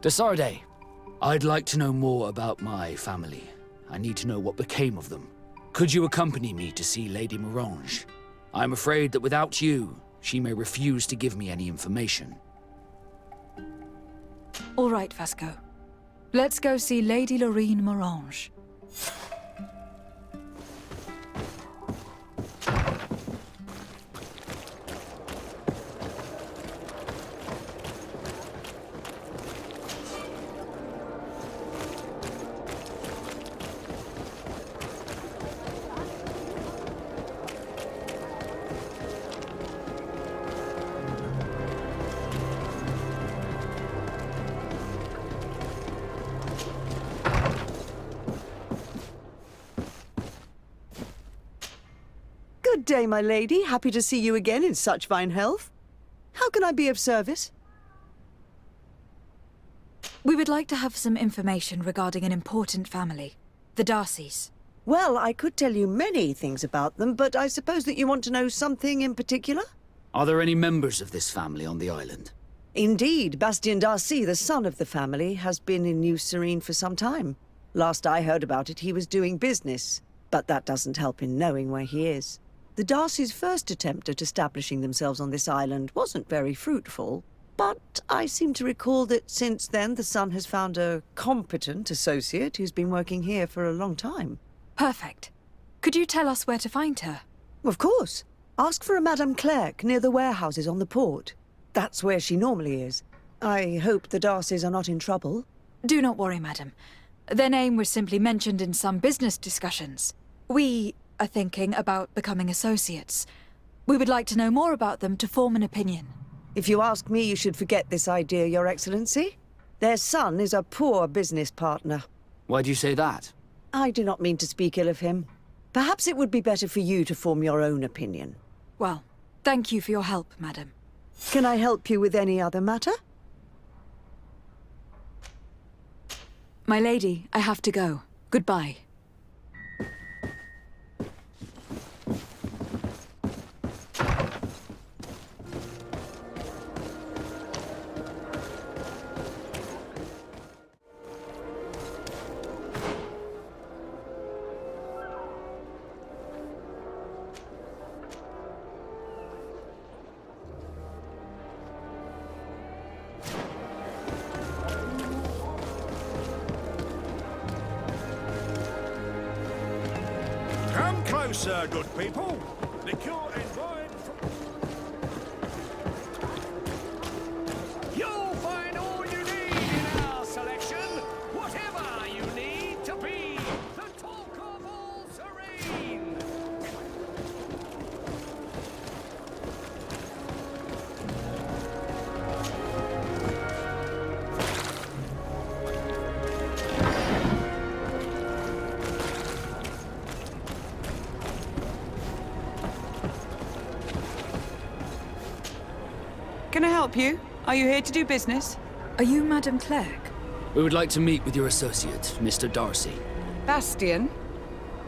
Desarde, I'd like to know more about my family. I need to know what became of them. Could you accompany me to see Lady Morange? I'm afraid that without you, she may refuse to give me any information. All right, Vasco. Let's go see Lady Lorraine Morange. Good day, my lady. Happy to see you again in such fine health. How can I be of service? We would like to have some information regarding an important family, the Darcys. Well, I could tell you many things about them, but I suppose that you want to know something in particular? Are there any members of this family on the island? Indeed, Bastien Darcy, the son of the family, has been in New Serene for some time. Last I heard about it, he was doing business, but that doesn't help in knowing where he is. The Darcys' first attempt at establishing themselves on this island wasn't very fruitful, but I seem to recall that since then the son has found a competent associate who's been working here for a long time. Perfect. Could you tell us where to find her? Of course. Ask for a Madame Clerc near the warehouses on the port. That's where she normally is. I hope the Darcys are not in trouble. Do not worry, madam. Their name was simply mentioned in some business discussions. We are thinking about becoming associates. We would like to know more about them to form an opinion. If you ask me, you should forget this idea, Your Excellency. Their son is a poor business partner. Why do you say that? I do not mean to speak ill of him. Perhaps it would be better for you to form your own opinion. Well, thank you for your help, madam. Can I help you with any other matter? My lady, I have to go. Goodbye. Come closer, good people. Liquor and wine You'll find all you need in our selection. Whatever you need to be the talk of all Serene. Can I help you? Are you here to do business? Are you Madame Clerc? We would like to meet with your associate, Mr. Darcy. Bastien?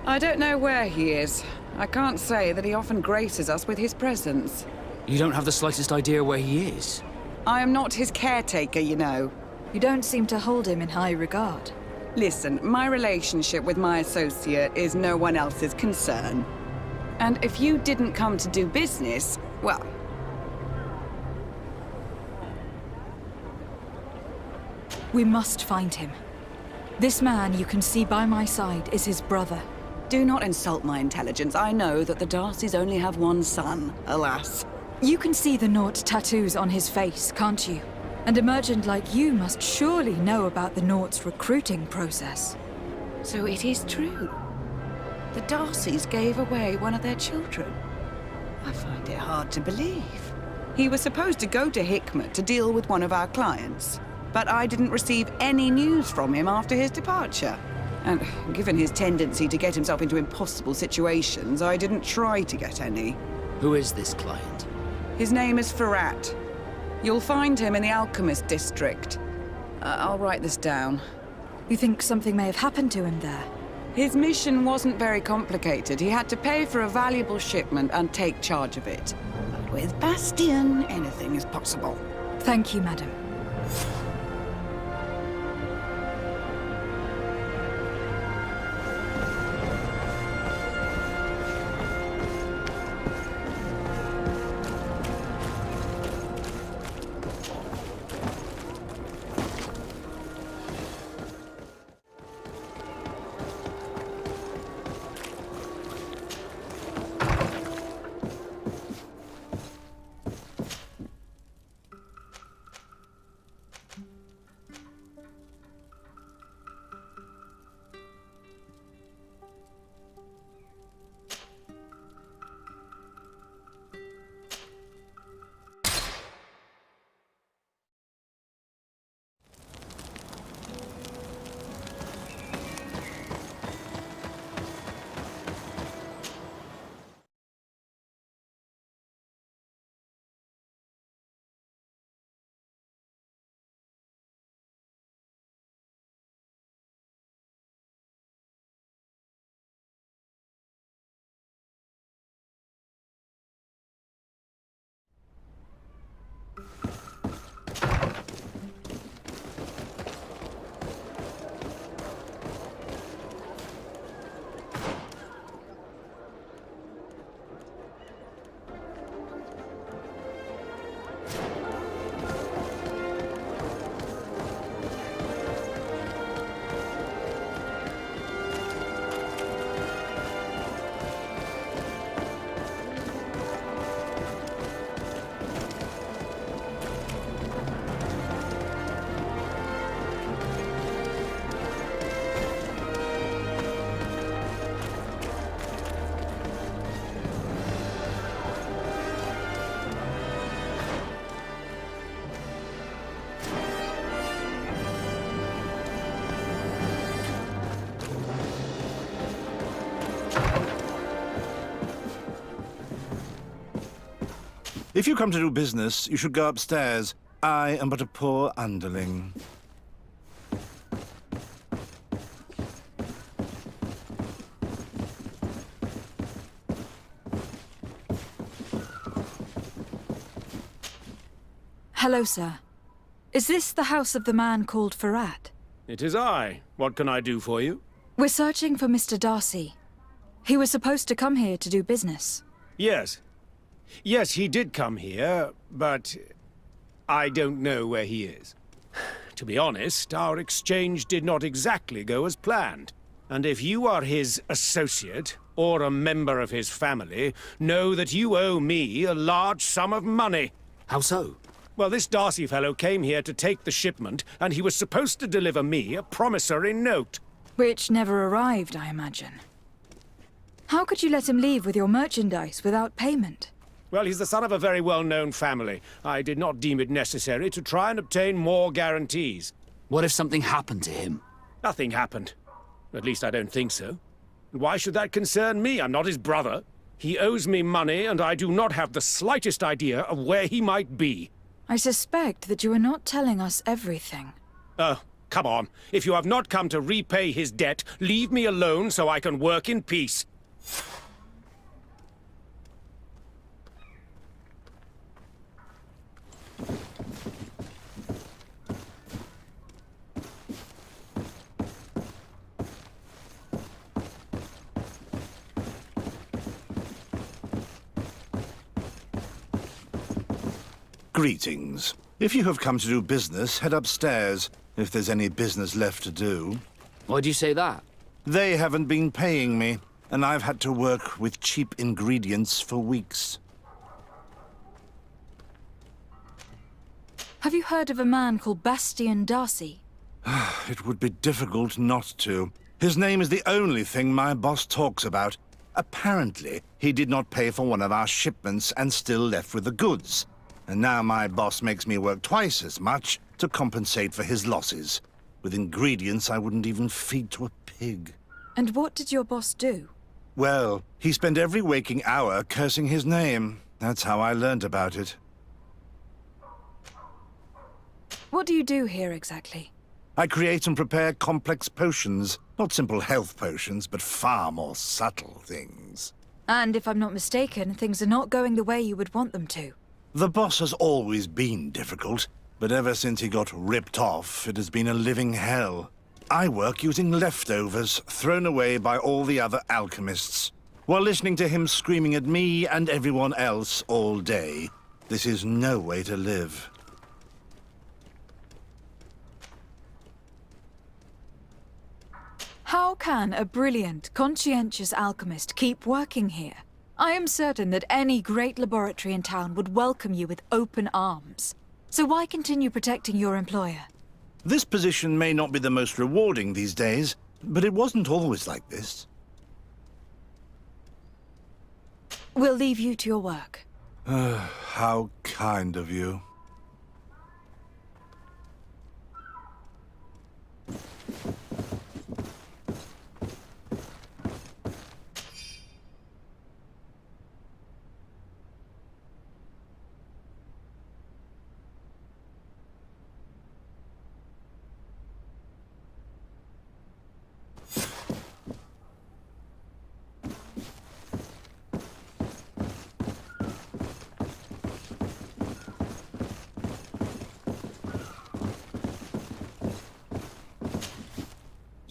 I don't know where he is. I can't say that he often graces us with his presence. You don't have the slightest idea where he is? I am not his caretaker, you know. You don't seem to hold him in high regard. Listen, my relationship with my associate is no one else's concern. And if you didn't come to do business, well... We must find him. This man you can see by my side is his brother. Do not insult my intelligence. I know that the Darcys only have one son, alas. You can see the Naut tattoos on his face, can't you? And a merchant like you must surely know about the Naut's recruiting process. So it is true. The Darcys gave away one of their children. I find it hard to believe. He was supposed to go to Hikmet to deal with one of our clients, but I didn't receive any news from him after his departure. And given his tendency to get himself into impossible situations, I didn't try to get any. Who is this client? His name is Ferrat. You'll find him in the Alchemist district. I'll write this down. You think something may have happened to him there? His mission wasn't very complicated. He had to pay for a valuable shipment and take charge of it. But with Bastien, anything is possible. Thank you, madam. If you come to do business, you should go upstairs. I am but a poor underling. Hello, sir. Is this the house of the man called Farad? It is I. What can I do for you? We're searching for Mr. Darcy. He was supposed to come here to do business. Yes. Yes, he did come here, but I don't know where he is. To be honest, our exchange did not exactly go as planned. And if you are his associate, or a member of his family, know that you owe me a large sum of money. How so? Well, this Darcy fellow came here to take the shipment, and he was supposed to deliver me a promissory note. Which never arrived, I imagine. How could you let him leave with your merchandise without payment? Well, he's the son of a very well-known family. I did not deem it necessary to try and obtain more guarantees. What if something happened to him? Nothing happened. At least I don't think so. And why should that concern me? I'm not his brother. He owes me money, and I do not have the slightest idea of where he might be. I suspect that you are not telling us everything. Oh, come on. If you have not come to repay his debt, leave me alone so I can work in peace. Greetings. If you have come to do business, head upstairs, if there's any business left to do. Why'd you say that? They haven't been paying me, and I've had to work with cheap ingredients for weeks. Have you heard of a man called Bastian Darcy? It would be difficult not to. His name is the only thing my boss talks about. Apparently, he did not pay for one of our shipments and still left with the goods. And now my boss makes me work twice as much to compensate for his losses. With ingredients I wouldn't even feed to a pig. And what did your boss do? Well, he spent every waking hour cursing his name. That's how I learned about it. What do you do here exactly? I create and prepare complex potions. Not simple health potions, but far more subtle things. And if I'm not mistaken, things are not going the way you would want them to. The boss has always been difficult, but ever since he got ripped off, it has been a living hell. I work using leftovers thrown away by all the other alchemists, while listening to him screaming at me and everyone else all day. This is no way to live. How can a brilliant, conscientious alchemist keep working here? I am certain that any great laboratory in town would welcome you with open arms. So why continue protecting your employer? This position may not be the most rewarding these days, but it wasn't always like this. We'll leave you to your work. How kind of you.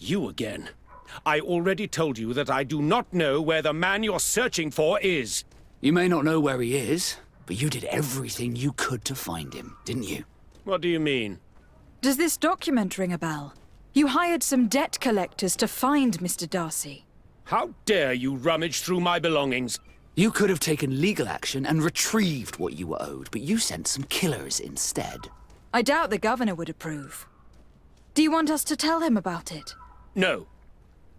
You again. I already told you that I do not know where the man you're searching for is. You may not know where he is, but you did everything you could to find him, didn't you? What do you mean? Does this document ring a bell? You hired some debt collectors to find Mr. Darcy. How dare you rummage through my belongings? You could have taken legal action and retrieved what you were owed, but you sent some killers instead. I doubt the governor would approve. Do you want us to tell him about it? No.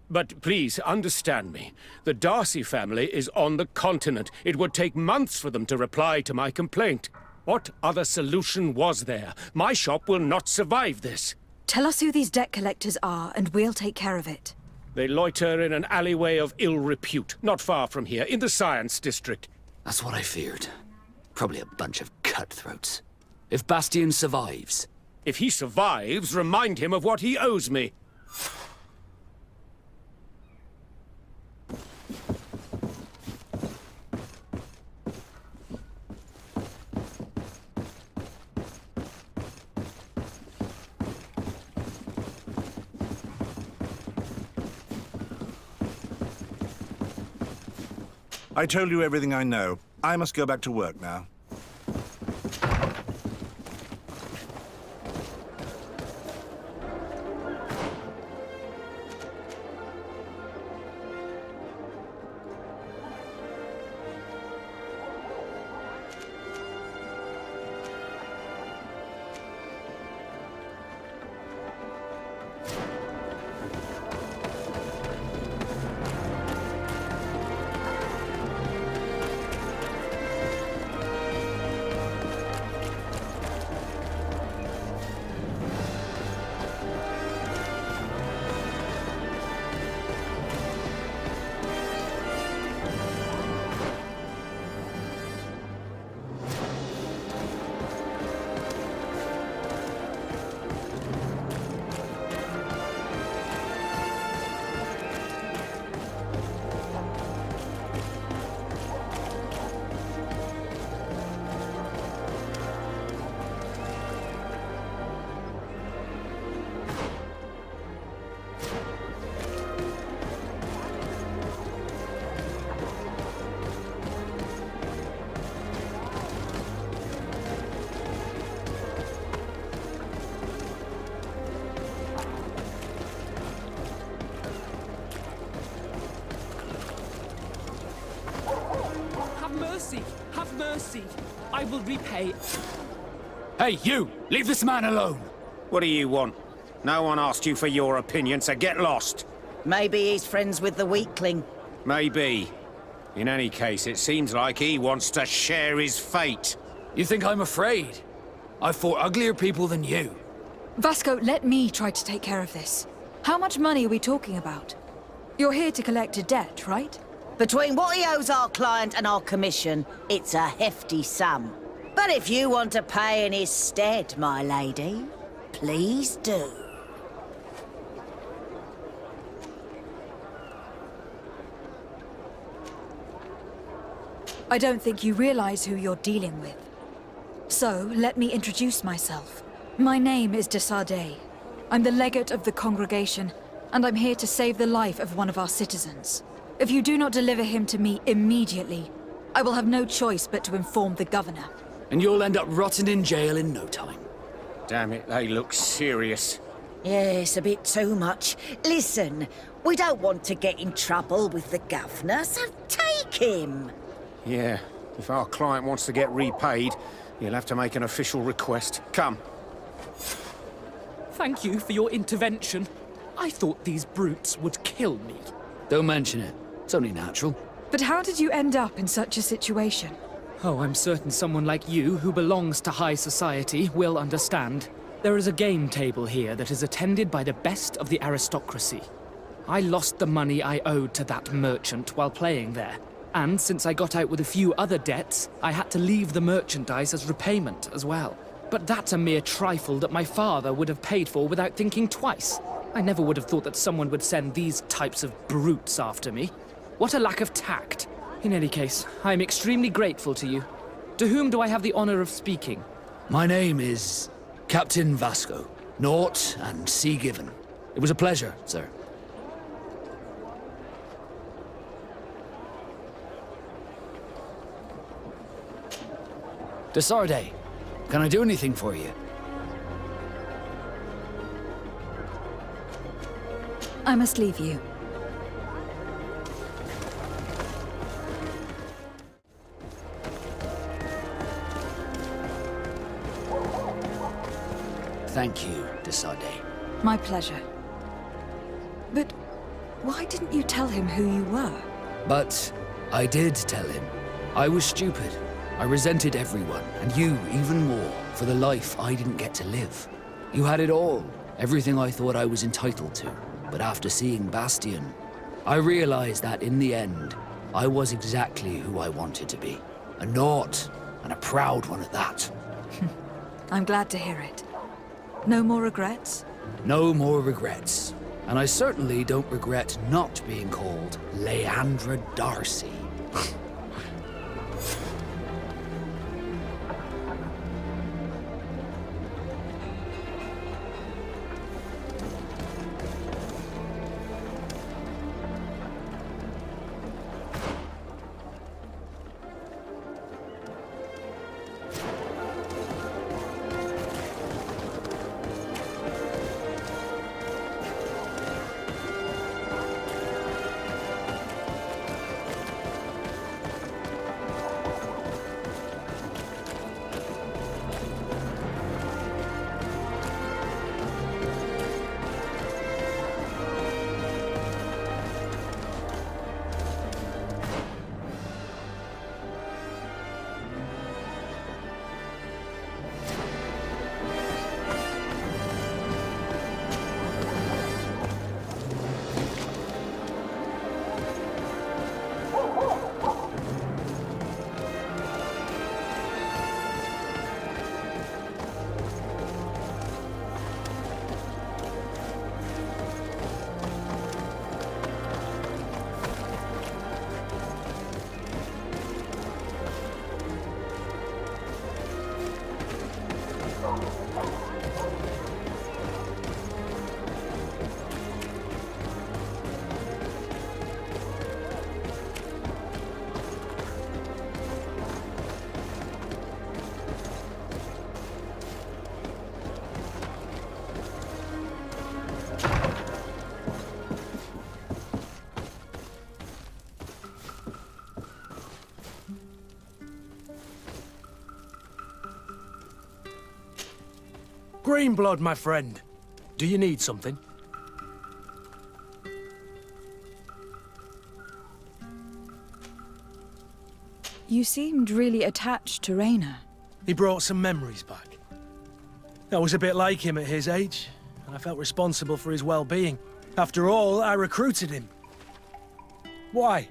But please understand me. The Darcy family is on the continent. It would take months for them to reply to my complaint. What other solution was there? My shop will not survive this. Tell us who these debt collectors are, and we'll take care of it. They loiter in an alleyway of ill repute, not far from here, in the Science District. That's what I feared. Probably a bunch of cutthroats. If Bastian survives... If he survives, remind him of what he owes me. I told you everything I know. I must go back to work now. Have mercy. I will repay. Hey, you! Leave this man alone! What do you want? No one asked you for your opinion, so get lost. Maybe he's friends with the weakling. Maybe. In any case, it seems like he wants to share his fate. You think I'm afraid? I've fought uglier people than you. Vasco, let me try to take care of this. How much money are we talking about? You're here to collect a debt, right? Between what he owes our client and our commission, it's a hefty sum. But if you want to pay in his stead, my lady, please do. I don't think you realize who you're dealing with. So, let me introduce myself. My name is de Sardet. I'm the legate of the congregation, and I'm here to save the life of one of our citizens. If you do not deliver him to me immediately, I will have no choice but to inform the governor. And you'll end up rotting in jail in no time. Damn it, they look serious. Yes, a bit too much. Listen, we don't want to get in trouble with the governor, so take him. Yeah, if our client wants to get repaid, he'll have to make an official request. Come. Thank you for your intervention. I thought these brutes would kill me. Don't mention it. It's only natural. But how did you end up in such a situation? Oh, I'm certain someone like you, who belongs to high society, will understand. There is a game table here that is attended by the best of the aristocracy. I lost the money I owed to that merchant while playing there. And since I got out with a few other debts, I had to leave the merchandise as repayment as well. But that's a mere trifle that my father would have paid for without thinking twice. I never would have thought that someone would send these types of brutes after me. What a lack of tact. In any case, I am extremely grateful to you. To whom do I have the honor of speaking? My name is Captain Vasco. Naught and sea given. It was a pleasure, sir. De Sardet, can I do anything for you? I must leave you. Thank you, de Sardet. My pleasure. But why didn't you tell him who you were? But I did tell him. I was stupid. I resented everyone, and you even more, for the life I didn't get to live. You had it all, everything I thought I was entitled to. But after seeing Bastian, I realized that in the end, I was exactly who I wanted to be. A naught, and a proud one at that. I'm glad to hear it. No more regrets? No more regrets. And I certainly don't regret not being called Leandra Darcy. Greenblood, my friend. Do you need something? You seemed really attached to Raina. He brought some memories back. I was a bit like him at his age, and I felt responsible for his well-being. After all, I recruited him. Why?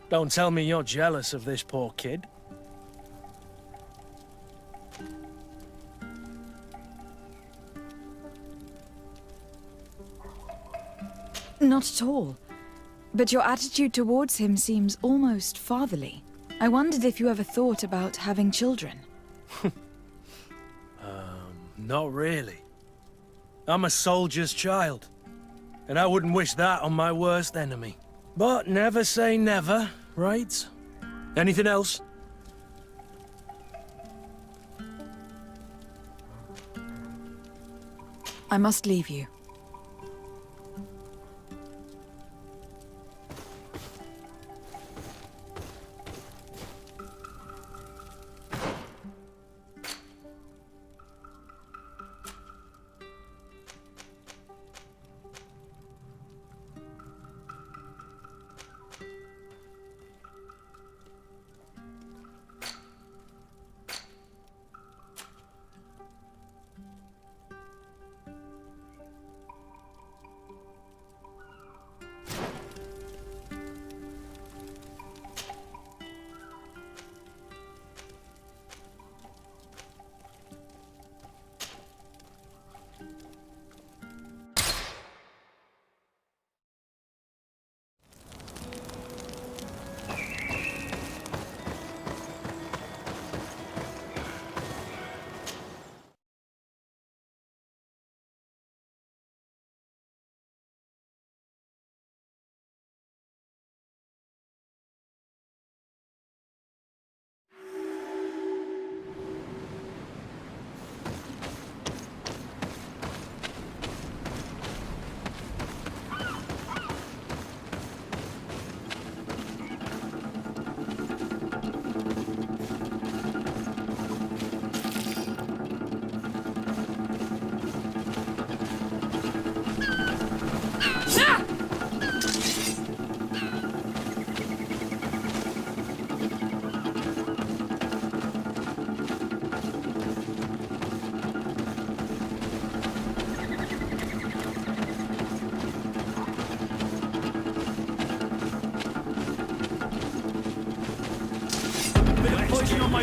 Don't tell me you're jealous of this poor kid. Not at all. But your attitude towards him seems almost fatherly. I wondered if you ever thought about having children. Not really. I'm a soldier's child, and I wouldn't wish that on my worst enemy. But never say never, right? Anything else? I must leave you.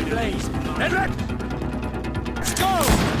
my blade. Then let's go!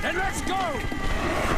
Then let's go!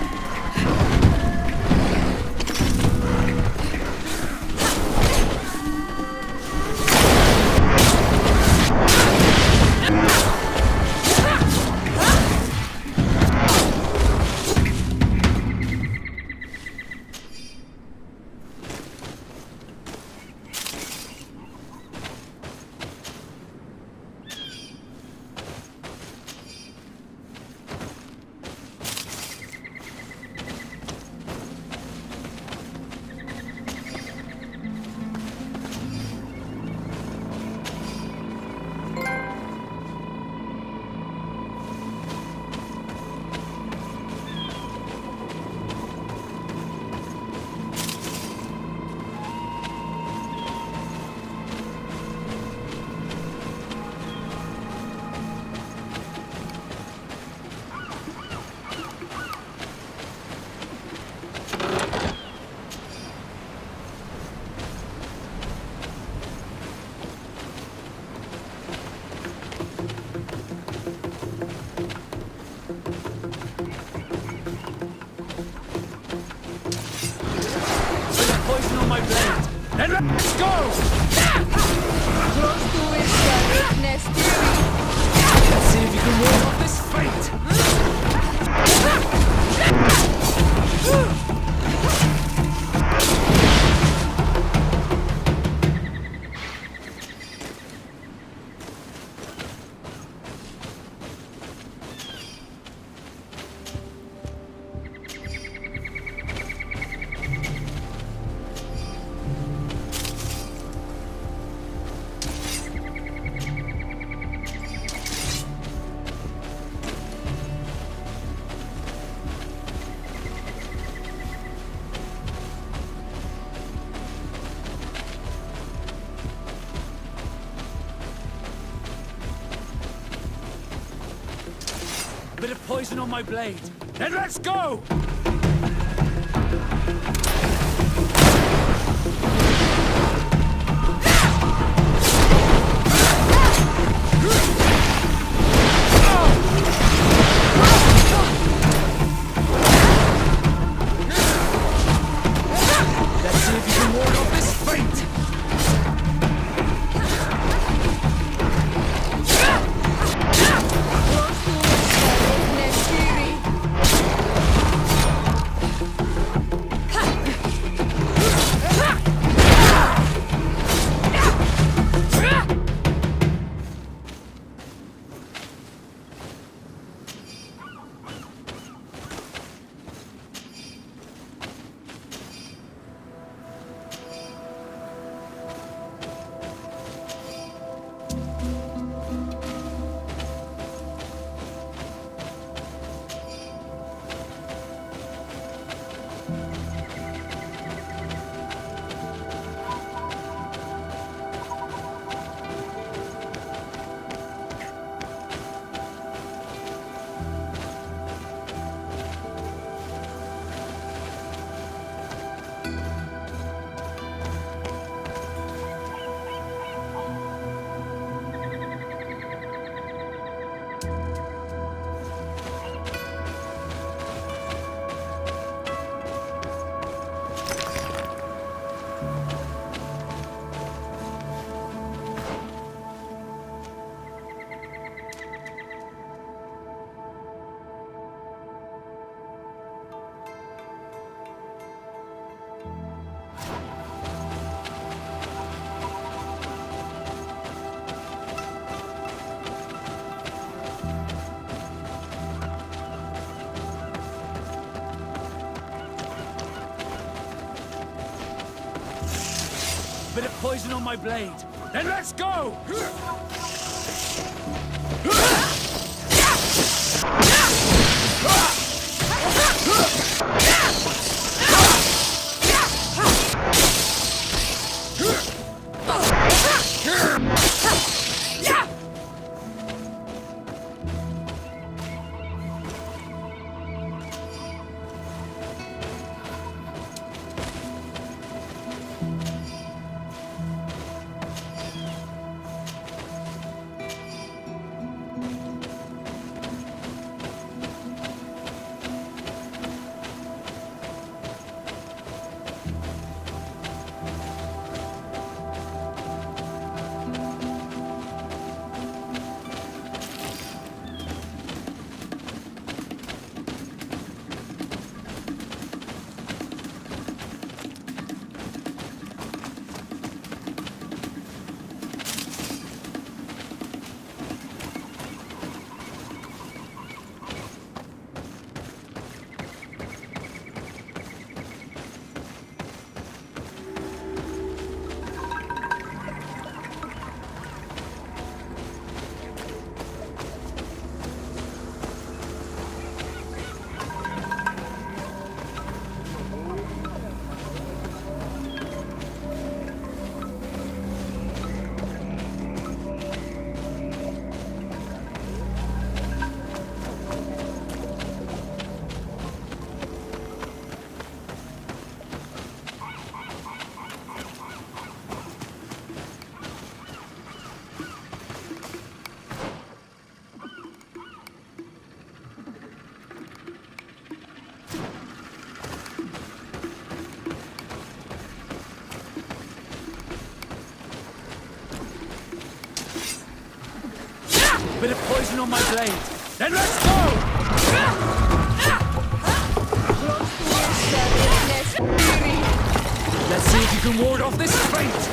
go! Close to it, nest. Let's see if you can ward off this fate! Bit of poison on my blade. Then let's go! Let's see if you can ward off this fate! Bit of poison on my blade. Then let's go! Bit of poison on my blade. Then let's go! Let's see if you can ward off this fate!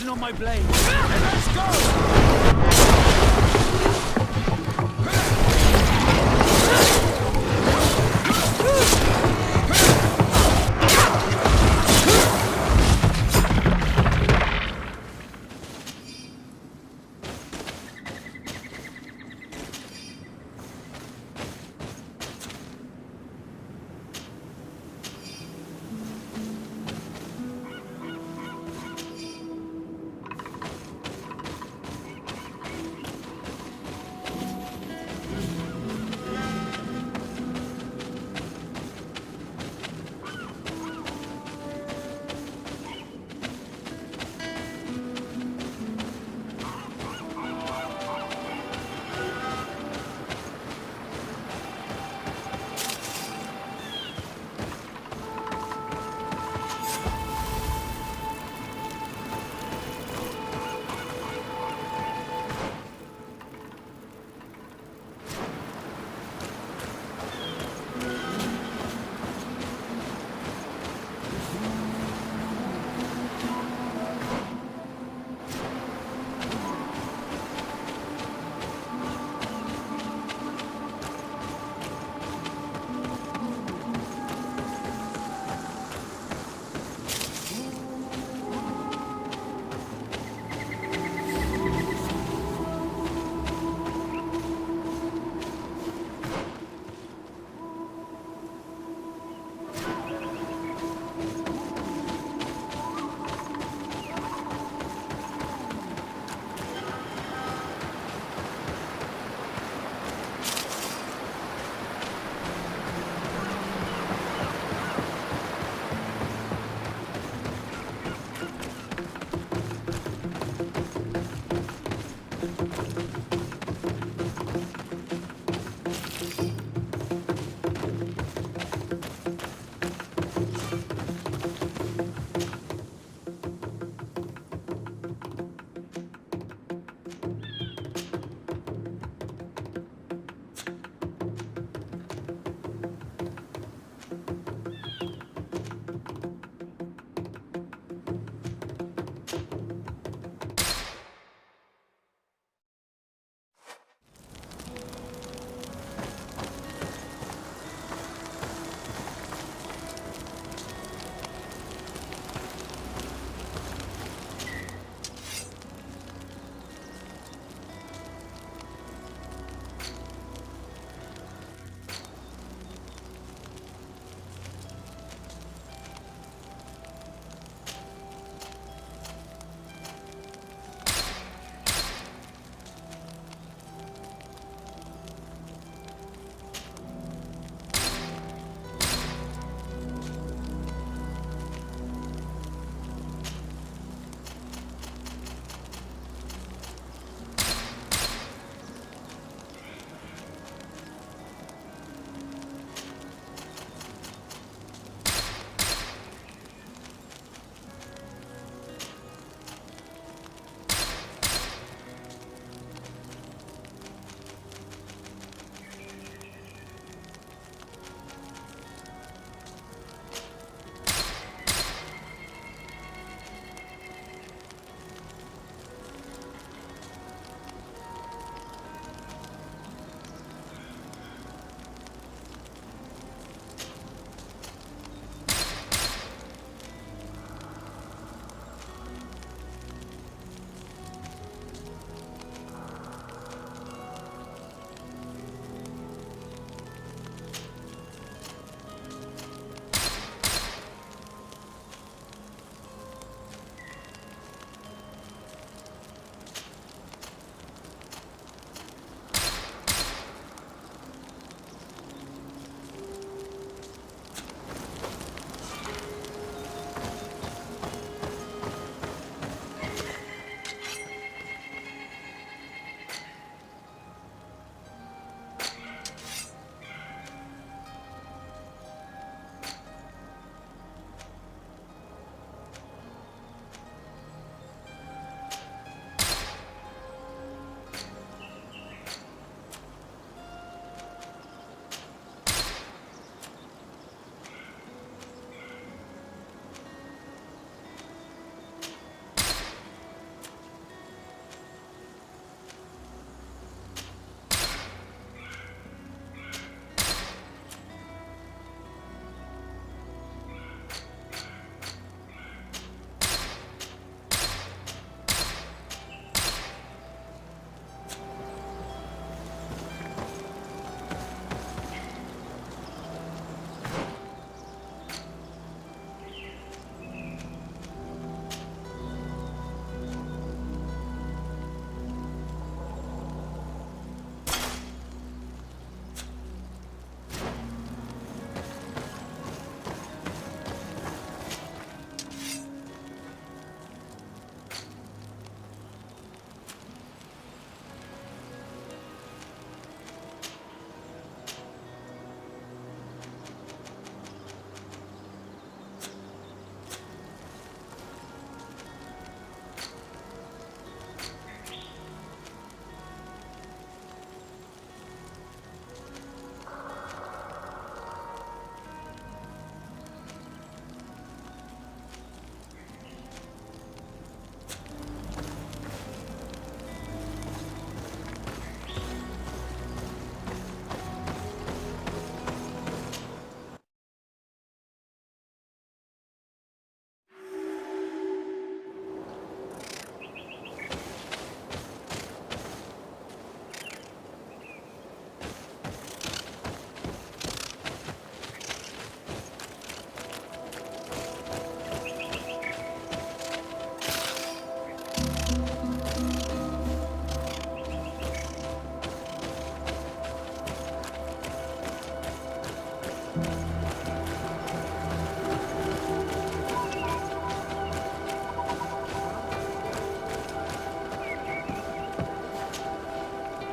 On my blade. And let's go!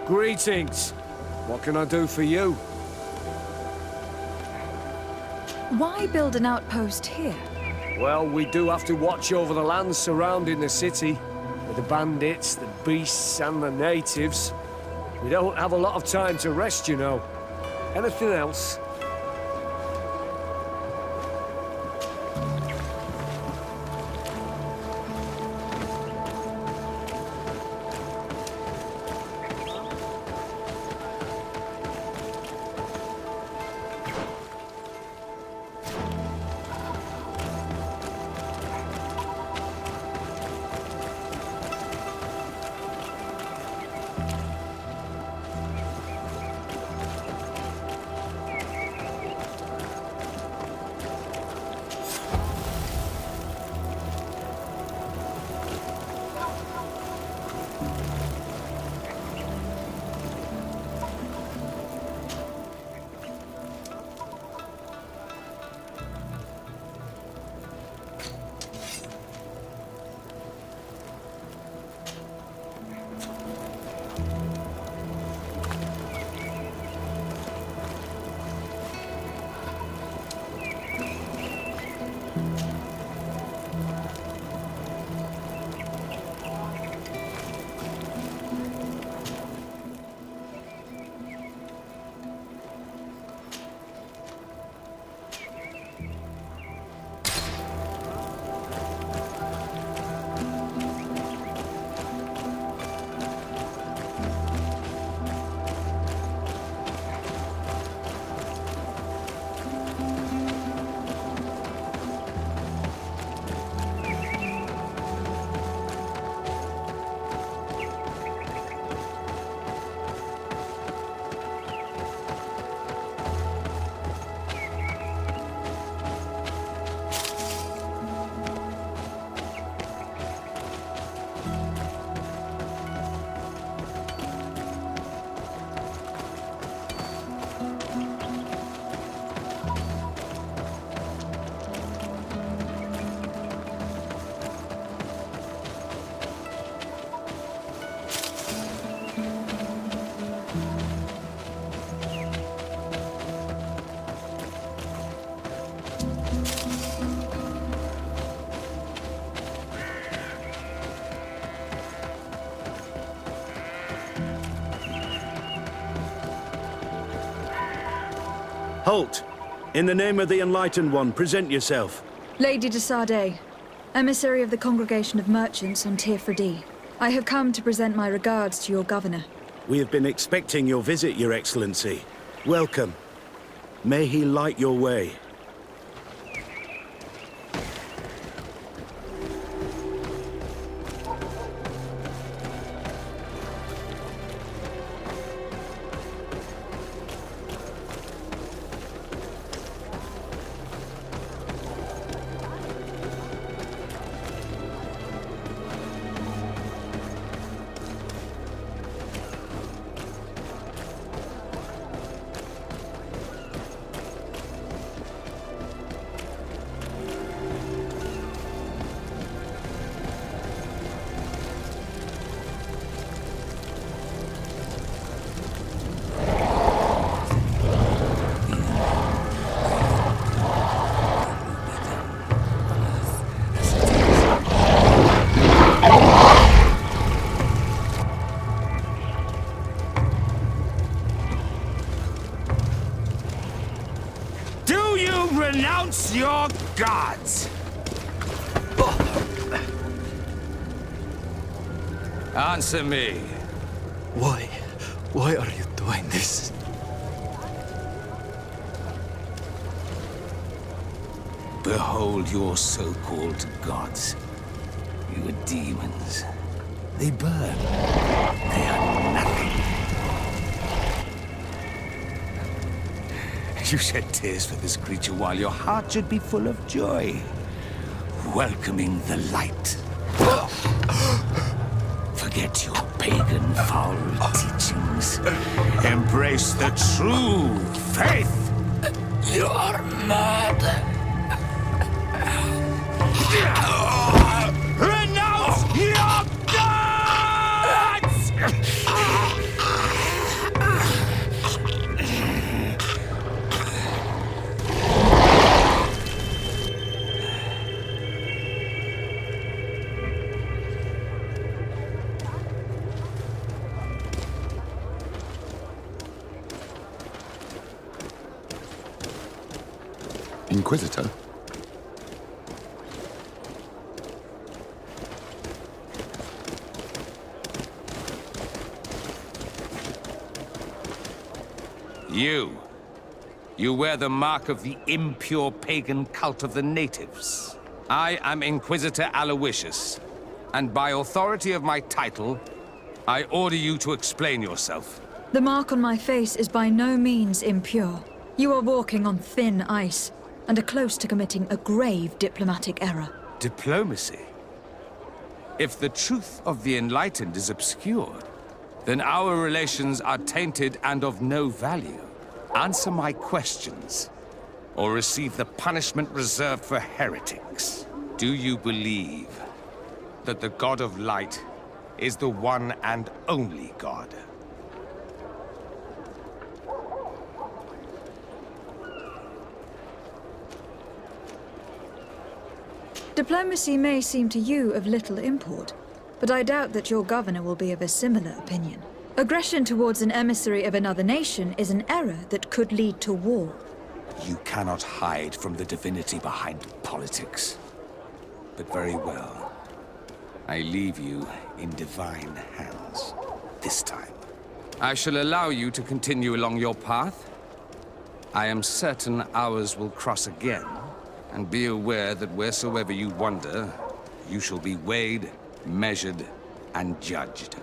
Greetings. What can I do for you? Why build an outpost here? Well, we do have to watch over the lands surrounding the city, with the bandits, the beasts, and the natives. We don't have a lot of time to rest, you know. Anything else? Halt! In the name of the Enlightened One, present yourself. Lady de Sardet, emissary of the Congregation of Merchants on Tir-Fredi. I have come to present my regards to your governor. We have been expecting your visit, Your Excellency. Welcome. May he light your way. Renounce your gods! Answer me. Why? Why are you doing this? Behold your so-called gods. You are demons. They burn. They are nothing. You shed tears for this creature while your heart should be full of joy, welcoming the light. Forget your pagan foul teachings. Embrace the true faith. You are mad. Renounce your gods! Inquisitor? You wear the mark of the impure pagan cult of the natives. I am Inquisitor Aloysius, and by authority of my title, I order you to explain yourself. The mark on my face is by no means impure. You are walking on thin ice, and are close to committing a grave diplomatic error. Diplomacy? If the truth of the Enlightened is obscured, then our relations are tainted and of no value. Answer my questions, or receive the punishment reserved for heretics. Do you believe that the God of Light is the one and only God? Diplomacy may seem to you of little import, but I doubt that your governor will be of a similar opinion. Aggression towards an emissary of another nation is an error that could lead to war. You cannot hide from the divinity behind politics. But very well. I leave you in divine hands. This time. I shall allow you to continue along your path. I am certain ours will cross again. And be aware that wheresoever you wander, you shall be weighed, measured, and judged.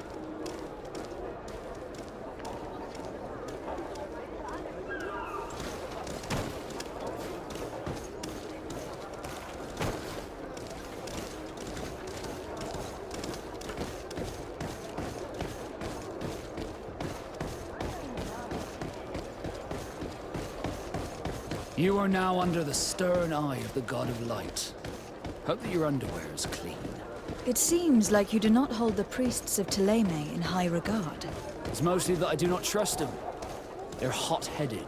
You are now under the stern eye of the God of Light. Hope that your underwear is clean. It seems like you do not hold the priests of Thélème in high regard. It's mostly that I do not trust them. They're hot-headed.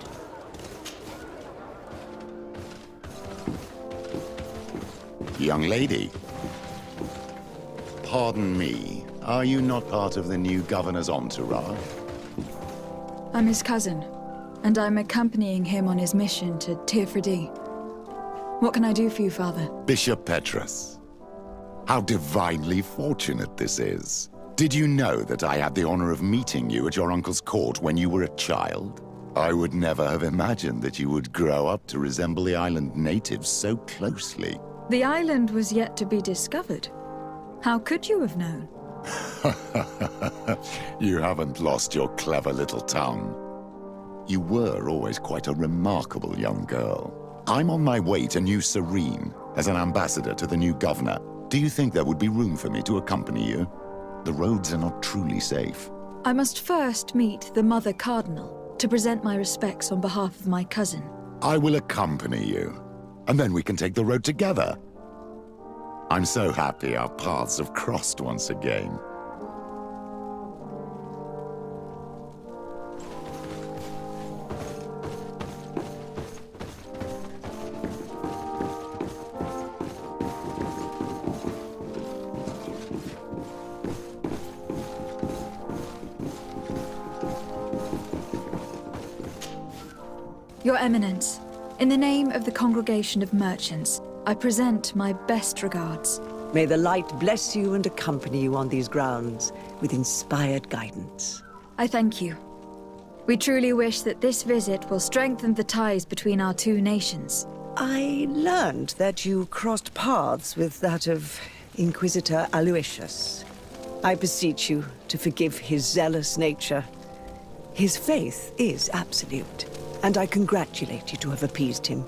Young lady. Pardon me, are you not part of the new governor's entourage? I'm his cousin, and I'm accompanying him on his mission to Tirfredi. What can I do for you, Father? Bishop Petrus. How divinely fortunate this is. Did you know that I had the honor of meeting you at your uncle's court when you were a child? I would never have imagined that you would grow up to resemble the island natives so closely. The island was yet to be discovered. How could you have known? You haven't lost your clever little tongue. You were always quite a remarkable young girl. I'm on my way to New Serene as an ambassador to the new governor. Do you think there would be room for me to accompany you? The roads are not truly safe. I must first meet the Mother Cardinal to present my respects on behalf of my cousin. I will accompany you, and then we can take the road together. I'm so happy our paths have crossed once again. Your Eminence, in the name of the Congregation of Merchants, I present my best regards. May the light bless you and accompany you on these grounds with inspired guidance. I thank you. We truly wish that this visit will strengthen the ties between our two nations. I learned that you crossed paths with that of Inquisitor Aloysius. I beseech you to forgive his zealous nature. His faith is absolute, and I congratulate you to have appeased him.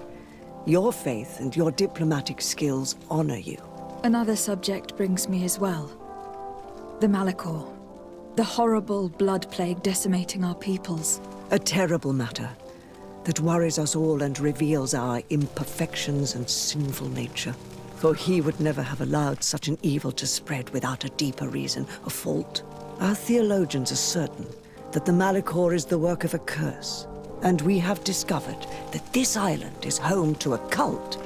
Your faith and your diplomatic skills honor you. Another subject brings me as well. The Malachor. The horrible blood plague decimating our peoples. A terrible matter that worries us all and reveals our imperfections and sinful nature. For he would never have allowed such an evil to spread without a deeper reason or fault. Our theologians are certain that the Malachor is the work of a curse. And we have discovered that this island is home to a cult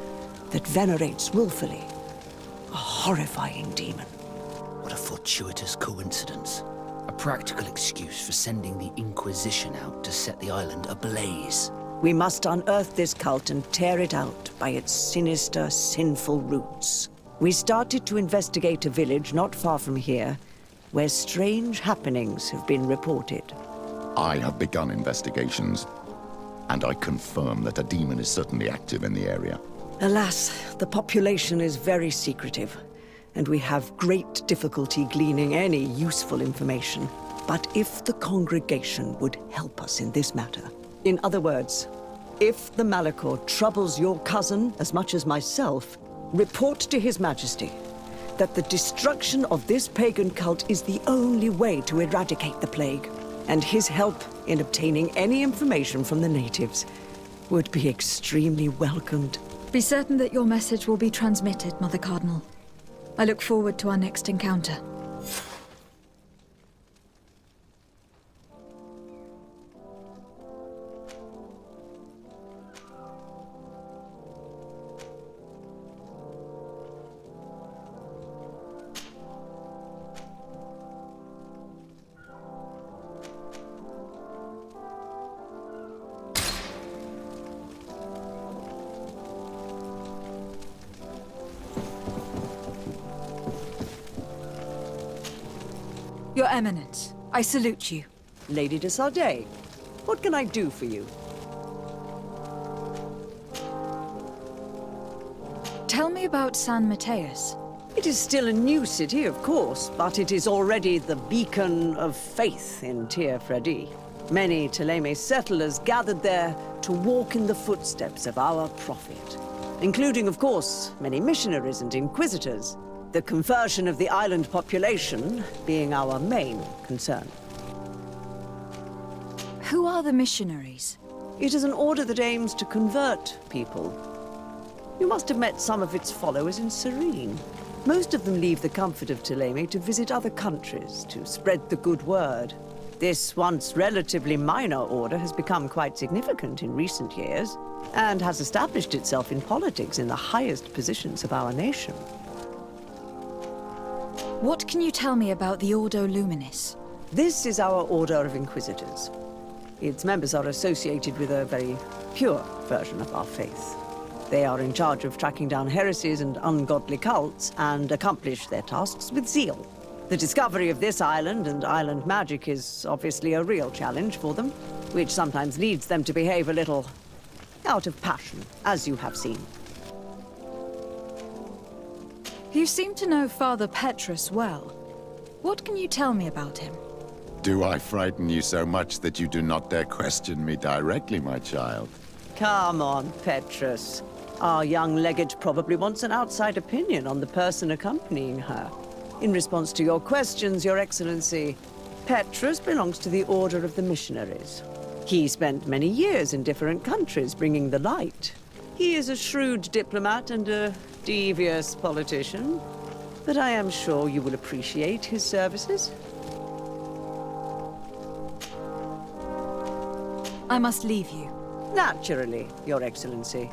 that venerates willfully a horrifying demon. What a fortuitous coincidence. A practical excuse for sending the Inquisition out to set the island ablaze. We must unearth this cult and tear it out by its sinister, sinful roots. We started to investigate a village not far from here, where strange happenings have been reported. I have begun investigations, and I confirm that a demon is certainly active in the area. Alas, the population is very secretive, and we have great difficulty gleaning any useful information. But if the congregation would help us in this matter, in other words, if the Malachor troubles your cousin as much as myself, report to His Majesty that the destruction of this pagan cult is the only way to eradicate the plague, and his help in obtaining any information from the natives would be extremely welcomed. Be certain that your message will be transmitted, Mother Cardinal. I look forward to our next encounter. Your Eminence, I salute you. Lady de Sardet, what can I do for you? Tell me about San Mateus. It is still a new city, of course, but it is already the beacon of faith in Tir Fredi. Many Thélème settlers gathered there to walk in the footsteps of our prophet, including, of course, many missionaries and inquisitors. The conversion of the island population being our main concern. Who are the missionaries? It is an order that aims to convert people. You must have met some of its followers in Serene. Most of them leave the comfort of Thélème to visit other countries, to spread the good word. This once relatively minor order has become quite significant in recent years, and has established itself in politics in the highest positions of our nation. What can you tell me about the Ordo Luminis? This is our Order of Inquisitors. Its members are associated with a very pure version of our faith. They are in charge of tracking down heresies and ungodly cults, and accomplish their tasks with zeal. The discovery of this island and island magic is obviously a real challenge for them, which sometimes leads them to behave a little out of passion, as you have seen. You seem to know Father Petrus well. What can you tell me about him? Do I frighten you so much that you do not dare question me directly, my child? Come on, Petrus. Our young legate probably wants an outside opinion on the person accompanying her. In response to your questions, Your Excellency, Petrus belongs to the Order of the Missionaries. He spent many years in different countries bringing the light. He is a shrewd diplomat and a devious politician, but I am sure you will appreciate his services. I must leave you. Naturally, Your Excellency.